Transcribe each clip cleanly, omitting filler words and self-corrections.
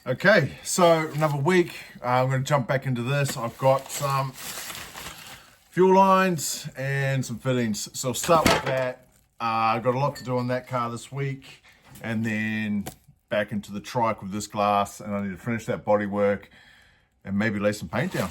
Okay, so another week. I'm going to jump back into this. I've got some fuel lines and some fittings. So I'll start with that. I've got a lot to do on that car this week, and then back into the Trike with this glass, and I need to finish that bodywork and maybe lay some paint down.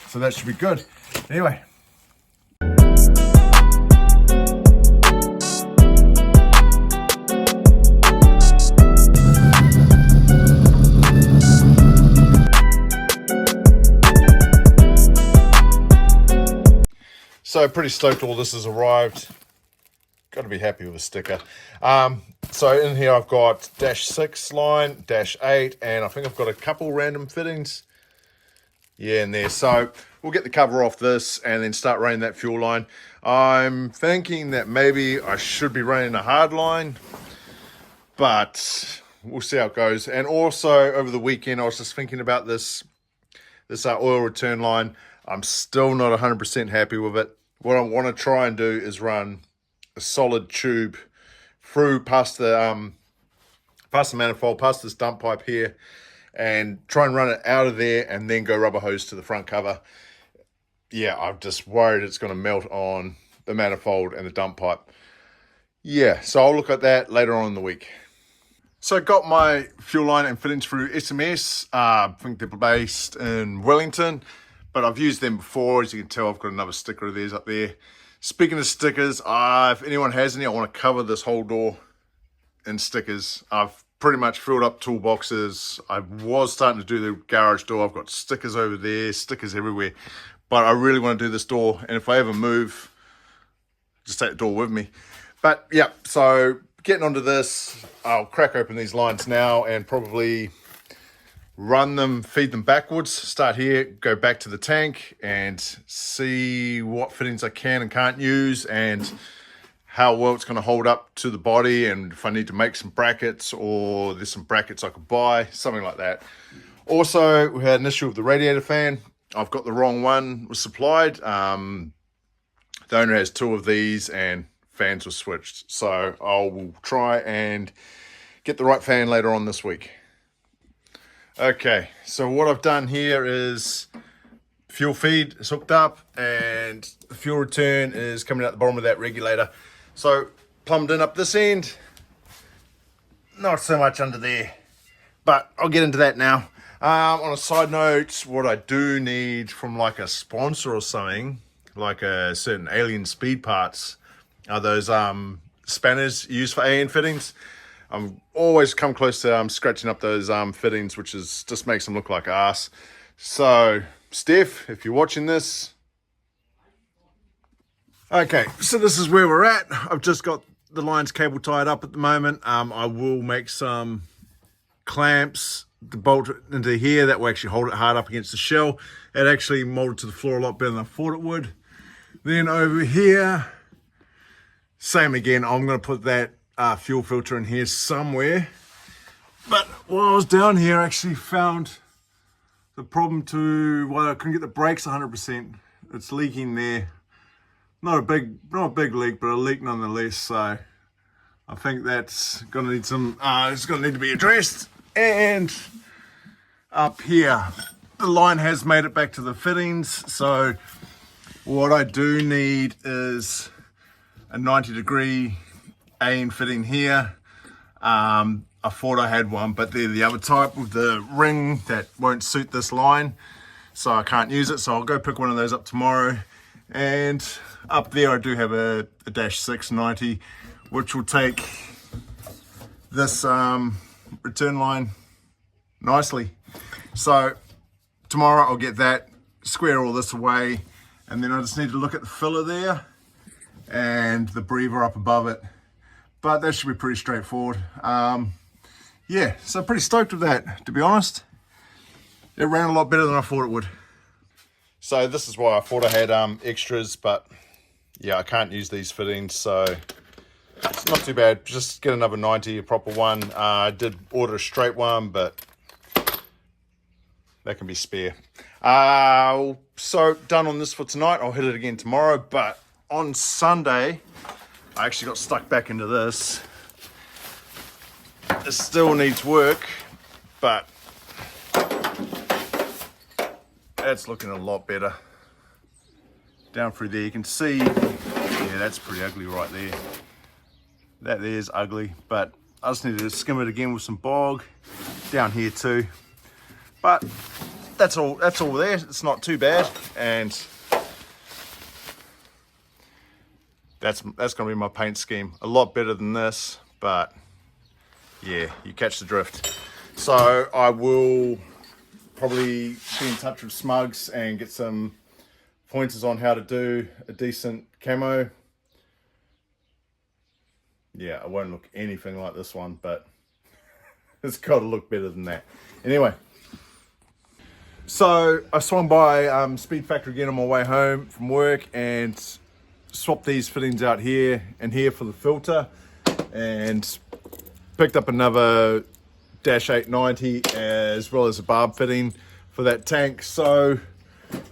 So that should be good. Anyway. So pretty stoked all this has arrived. Got to be happy with the sticker. So in here I've got -6 line, -8, and I think I've got a couple random fittings. Yeah, in there. So we'll get the cover off this and then start running that fuel line. I'm thinking that maybe I should be running a hard line, but we'll see how it goes. And also over the weekend, I was just thinking about this oil return line. I'm still not 100% happy with it. What I want to try and do is run a solid tube through past the manifold, past this dump pipe here, and try and run it out of there and then go rubber hose to the front cover. Yeah, I'm just worried it's going to melt on the manifold and the dump pipe. Yeah, so I'll look at that later on in the week. So I got my fuel line and fittings through SMS. I think they're based in Wellington, but I've used them before. As you can tell, I've got another sticker of theirs up there. Speaking of stickers, if anyone has any, I want to cover this whole door in stickers. I've pretty much filled up toolboxes. I was starting to do the garage door. I've got stickers over there, stickers everywhere. But I really want to do this door, and if I ever move, just take the door with me. But yeah, so getting onto this, I'll crack open these lines now and probably run them, feed them backwards, start here, go back to the tank and see what fittings I can and can't use and how well it's going to hold up to the body, and if I need to make some brackets or there's some brackets I could buy, something like that. Also, we had an issue with the radiator fan. I've got the wrong one was supplied. The owner has 2 of these and fans were switched. So I will try and get the right fan later on this week. Okay, so what I've done here is fuel feed is hooked up and the fuel return is coming out the bottom of that regulator. So plumbed in up this end, not so much under there, but I'll get into that now. On a side note, what I do need from like a sponsor or something, like a certain Alien Speed parts, are those spanners used for AN fittings. I'm always come close to scratching up those fittings, which is just makes them look like arse. So, Steph, if you're watching this. Okay, so this is where we're at. I've just got the lines cable tied up at the moment. I will make some clamps to bolt it into here that will actually hold it hard up against the shell. It actually molded to the floor a lot better than I thought it would. Then over here, same again. I'm going to put that fuel filter in here somewhere. But while I was down here, I actually found the problem I couldn't get the brakes 100%. It's leaking there. Not a big leak, but a leak nonetheless. So I think that's going to need some, it's going to need to be addressed. And up here, the line has made it back to the fittings. So what I do need is a 90-degree AN fitting here. I thought I had one, but they're the other type with the ring that won't suit this line, so I can't use it. So I'll go pick one of those up tomorrow. And up there I do have a -6 90, which will take this return line nicely. So tomorrow I'll get that, square all this away, and then I just need to look at the filler there and the breather up above it. But that should be pretty straightforward. Yeah, so pretty stoked with that, to be honest. It ran a lot better than I thought it would. So this is why I thought I had extras, but yeah, I can't use these fittings, so it's not too bad. Just get another 90, a proper one. I did order a straight one, but that can be spare. So done on this for tonight. I'll hit it again tomorrow, but on Sunday, I actually got stuck back into this. It still needs work, but That's looking a lot better. Down through there, you can see, yeah, that's pretty ugly right there. That there's ugly, but I just need to skim it again with some bog. Down here too. But that's all there. It's not too bad, and that's gonna be my paint scheme. A lot better than this, but yeah, you catch the drift. So I will probably be in touch with Smugs and get some pointers on how to do a decent camo. Yeah, it won't look anything like this one, but it's got to look better than that. Anyway, so I swung by Speed Factory again on my way home from work and swapped these fittings out here and here for the filter, and picked up another Dash 890 as well as a barb fitting for that tank. So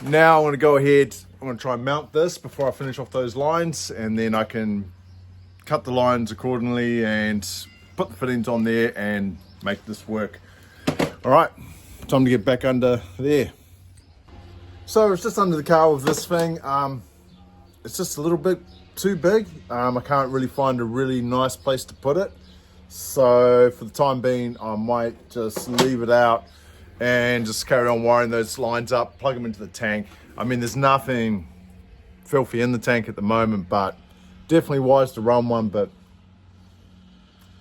now I'm going to go ahead, I'm going to try and mount this before I finish off those lines, and then I can cut the lines accordingly and put the fittings on there and make this work. All right, time to get back under there. So it's just under the car with this thing. It's just a little bit too big. I can't really find a really nice place to put it. So for the time being, I might just leave it out and just carry on wiring those lines up, plug them into the tank. I mean, there's nothing filthy in the tank at the moment, but definitely wise to run one. But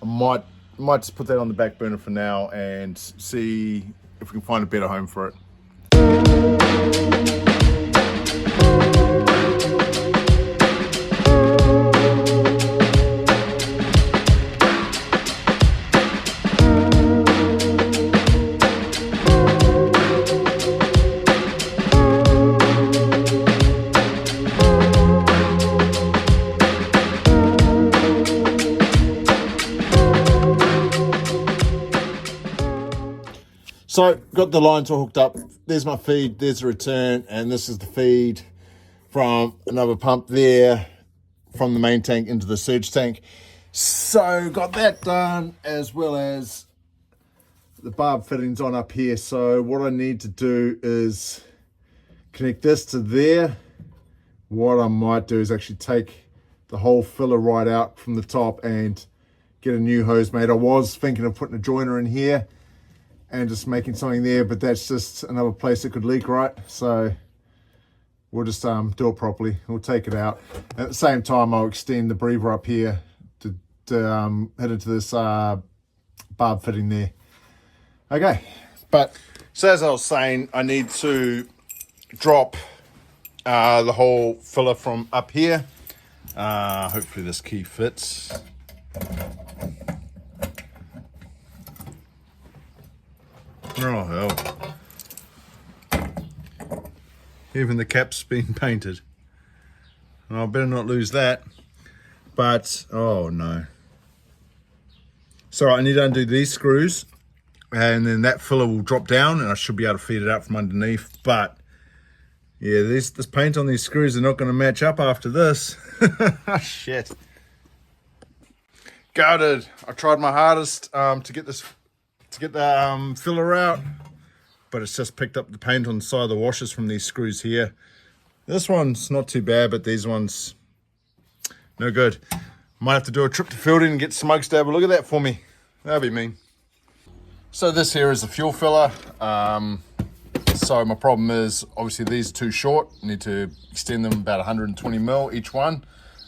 I might just put that on the back burner for now and see if we can find a better home for it. So got the lines all hooked up. There's my feed, there's the return, and this is the feed from another pump there from the main tank into the surge tank. So got that done, as well as the barb fittings on up here. So what I need to do is connect this to there. What I might do is actually take the whole filler right out from the top and get a new hose made. I was thinking of putting a joiner in here and just making something there, but that's just another place that could leak, right? So we'll just do it properly. We'll take it out. At the same time, I'll extend the breather up here to head into this barb fitting there. Okay, but so as I was saying, I need to drop the whole filler from up here. Hopefully this key fits. Oh hell. Even the cap's been painted. I better not lose that. But, oh no. So I need to undo these screws, and then that filler will drop down and I should be able to feed it out from underneath. But yeah, this paint on these screws are not going to match up after this. Shit. Gutted. I tried my hardest to get the filler out, but it's just picked up the paint on the side of the washers from these screws here. This one's not too bad, but these ones, no good. Might have to do a trip to Fielding and get Smugs to have a look at that for me. That'd be mean. So this here is the fuel filler. So my problem is, obviously these are too short. I need to extend them about 120 mil each one.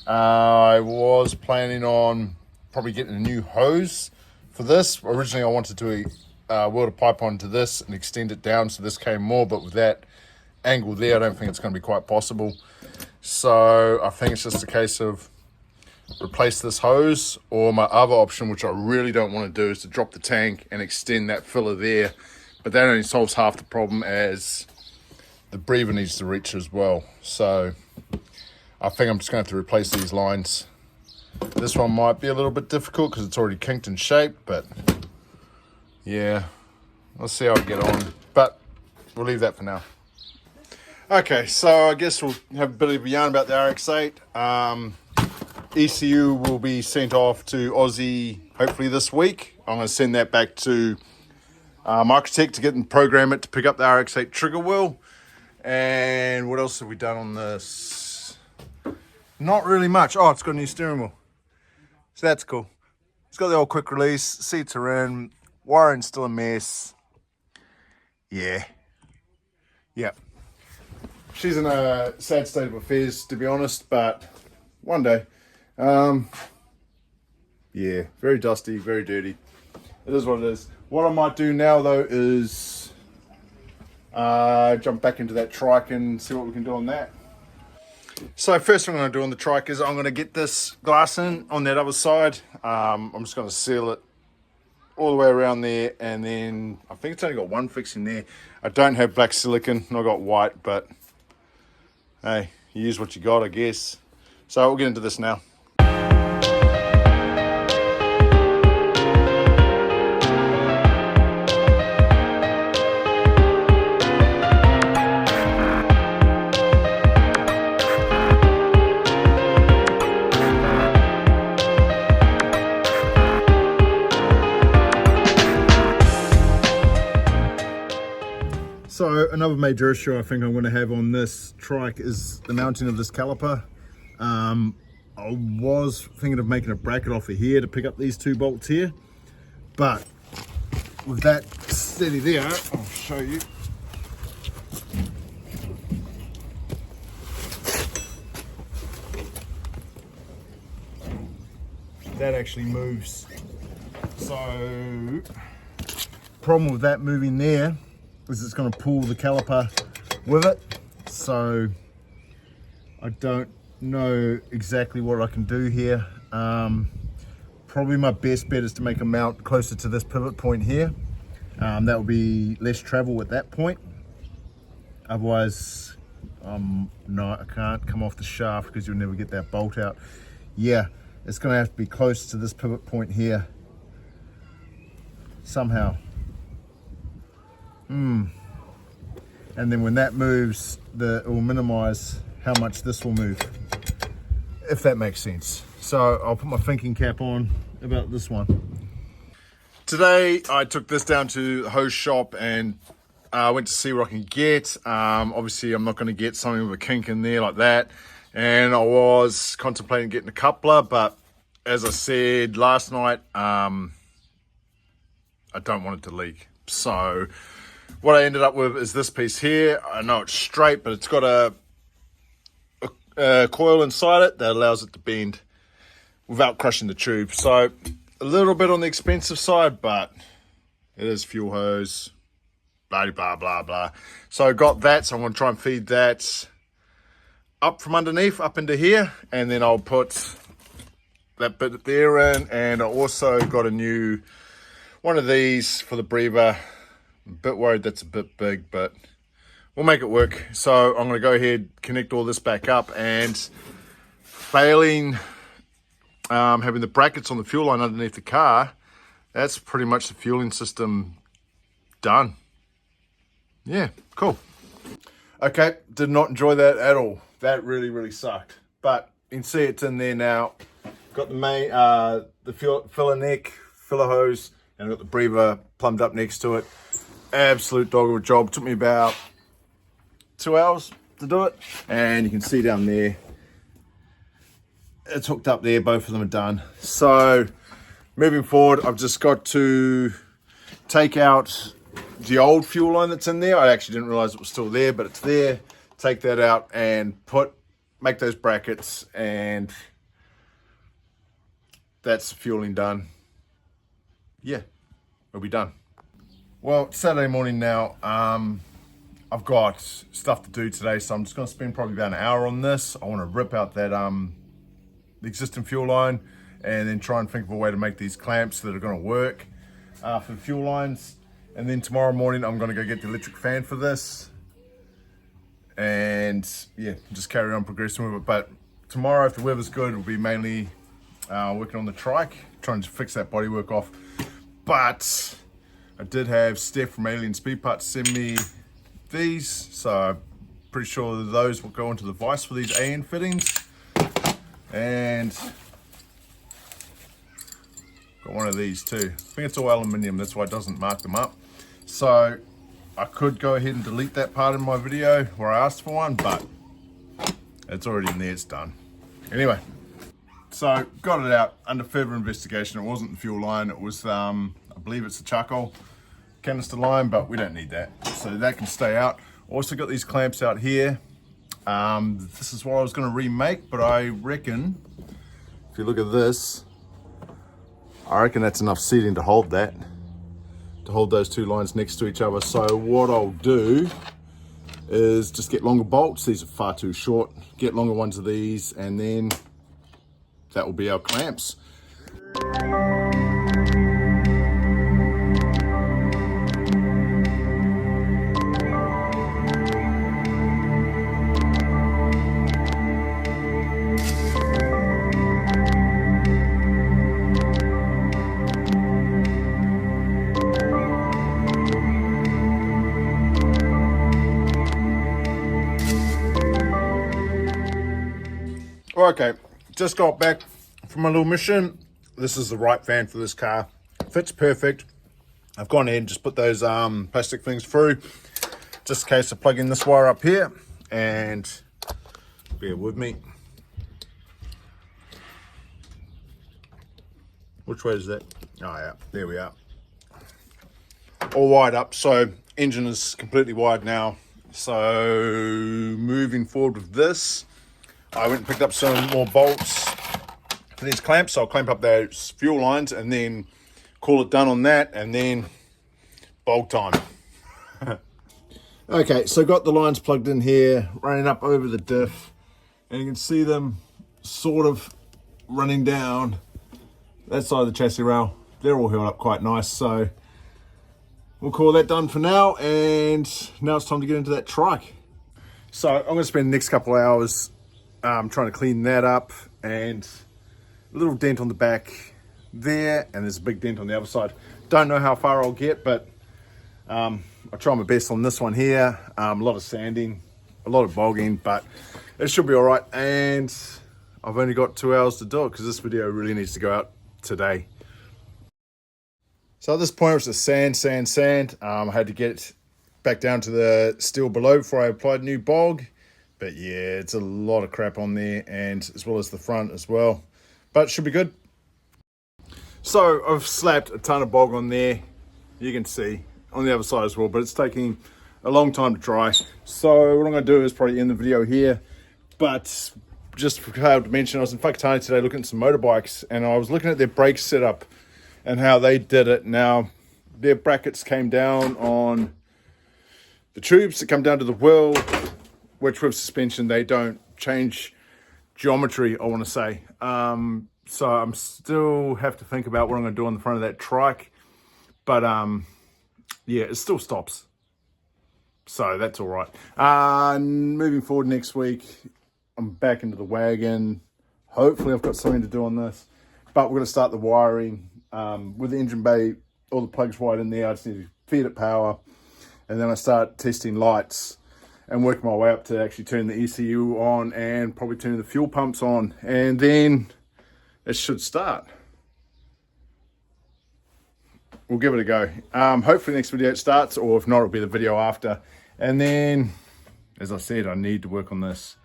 I was planning on probably getting a new hose for this. Originally I wanted to weld a pipe onto this and extend it down so this came more, but with that angle there, I don't think it's going to be quite possible. So I think it's just a case of replace this hose, or my other option, which I really don't want to do, is to drop the tank and extend that filler there. But that only solves half the problem, as the breather needs to reach as well. So I think I'm just going to have to replace these lines. This one might be a little bit difficult because it's already kinked and shaped, but yeah, let's see how I get on. But we'll leave that for now. Okay, so I guess we'll have a bit of a yarn about the RX8. ECU will be sent off to Aussie hopefully this week. I'm going to send that back to my architect to get and program it to pick up the RX8 trigger wheel. And what else have we done on this? Not really much. Oh, it's got a new steering wheel. So that's cool. It's got the old quick release. Seats are in. Wiring's still a mess. Yeah. Yep. She's in a sad state of affairs, to be honest, but one day. Yeah, very dusty, very dirty. It is what it is. What I might do now, though, is jump back into that Trike and see what we can do on that. So first thing I'm going to do on the Trike is I'm going to get this glass in on that other side. I'm just going to seal it all the way around there, and then I think it's only got one fixing there. I don't have black silicone, I got white, but hey, you use what you got, I guess. So we'll get into this now. So another major issue I think I'm going to have on this Trike is the mounting of this caliper. I was thinking of making a bracket off of here to pick up these two bolts here, but with that steady there, I'll show you. That actually moves. So problem with that moving there is it's going to pull the caliper with it. So I don't know exactly what I can do here. Probably my best bet is to make a mount closer to this pivot point here. That will be less travel at that point. Otherwise, no, I can't come off the shaft because you'll never get that bolt out. Yeah, it's going to have to be close to this pivot point here somehow. And then when that moves, it will minimize how much this will move, if that makes sense. So I'll put my thinking cap on about this one. Today I took this down to the hose shop and went to see what I can get. Obviously I'm not going to get something with a kink in there like that, and I was contemplating getting a coupler, but as I said last night, I don't want it to leak. So what I ended up with is this piece here. I know it's straight, but it's got a coil inside it that allows it to bend without crushing the tube. So a little bit on the expensive side, but it is fuel hose, blah, blah, blah, blah. So I got that, so I'm going to try and feed that up from underneath, up into here, and then I'll put that bit there in, and I also got a new one of these for the breather. I'm a bit worried that's a bit big, but we'll make it work. So I'm going to go ahead, connect all this back up, and failing having the brackets on the fuel line underneath the car, that's pretty much the fueling system done. Yeah, cool. Okay, did not enjoy that at all. That really, really sucked. But you can see it's in there now. Got the main, the filler neck, filler hose, and I've got the breather plumbed up next to it. Absolute dog of a job. Took me about 2 hours to do it, and you can see down there it's hooked up there. Both of them are done. So moving forward, I've just got to take out the old fuel line that's in there. I actually didn't realize it was still there, but it's there. Take that out and make those brackets, and that's fueling done. Yeah, it'll be done. Well, it's Saturday morning now. I've got stuff to do today, so I'm just going to spend probably about an hour on this. I want to rip out that the existing fuel line, and then try and think of a way to make these clamps that are going to work for the fuel lines. And then tomorrow morning, I'm going to go get the electric fan for this, and yeah, just carry on progressing with it. But tomorrow, if the weather's good, it'll be mainly working on the Trike, trying to fix that bodywork off. But I did have Steph from Alien Speed Parts send me these, so I'm pretty sure those will go into the vise for these AN fittings. And got one of these too. I think it's all aluminium, that's why it doesn't mark them up. So I could go ahead and delete that part in my video where I asked for one, but it's already in there, it's done. Anyway, so got it out under further investigation. It wasn't the fuel line, it was, I believe it's the charcoal canister line, but we don't need that. So that can stay out. Also got these clamps out here. This is what I was gonna remake, but I reckon, if you look at this, I reckon that's enough seating to hold that, to hold those two lines next to each other. So what I'll do is just get longer bolts. These are far too short. Get longer ones of these, and then that will be our clamps. Okay, just got back from my little mission. This is the right fan for this car. Fits perfect. I've gone ahead and just put those plastic things through, just in case I plug in this wire up here, and bear with me. Which way is that? Oh yeah, there we are. All wired up, so engine is completely wired now. So moving forward with this, I went and picked up some more bolts for these clamps. So I'll clamp up those fuel lines and then call it done on that, and then bolt time. Okay, so got the lines plugged in here, running up over the diff, and you can see them sort of running down that side of the chassis rail. They're all held up quite nice, so we'll call that done for now, and now it's time to get into that trike. So I'm going to spend the next couple of hours trying to clean that up, and a little dent on the back there, and there's a big dent on the other side. Don't know how far I'll get, but I'll try my best on this one here. A lot of sanding, a lot of bogging, but it should be all right. And I've only got 2 hours to do it because this video really needs to go out today. So at this point it was just sand. I had to get back down to the steel below before I applied new bog. But yeah, it's a lot of crap on there, and as well as the front as well. But it should be good. So I've slapped a ton of bog on there. You can see on the other side as well, but it's taking a long time to dry. So what I'm going to do is probably end the video here. But just failed to mention, I was in Whakatane today looking at some motorbikes, and I was looking at their brake setup and how they did it. Now, their brackets came down on the tubes that come down to the wheel, which with suspension, they don't change geometry, I want to say. So I'm still have to think about what I'm going to do on the front of that trike. But yeah, it still stops. So that's all right. Moving forward next week, I'm back into the wagon. Hopefully I've got something to do on this. But we're going to start the wiring. With the engine bay, all the plugs wired in there. I just need to feed it power. And then I start testing lights and work my way up to actually turn the ECU on and probably turn the fuel pumps on, and then it should start. We'll give it a go. Hopefully next video it starts, or if not, it'll be the video after. And then, as I said, I need to work on this.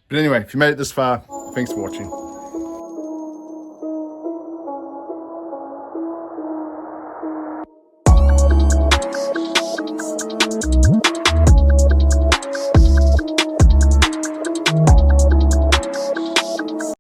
But anyway, if you made it this far, thanks for watching.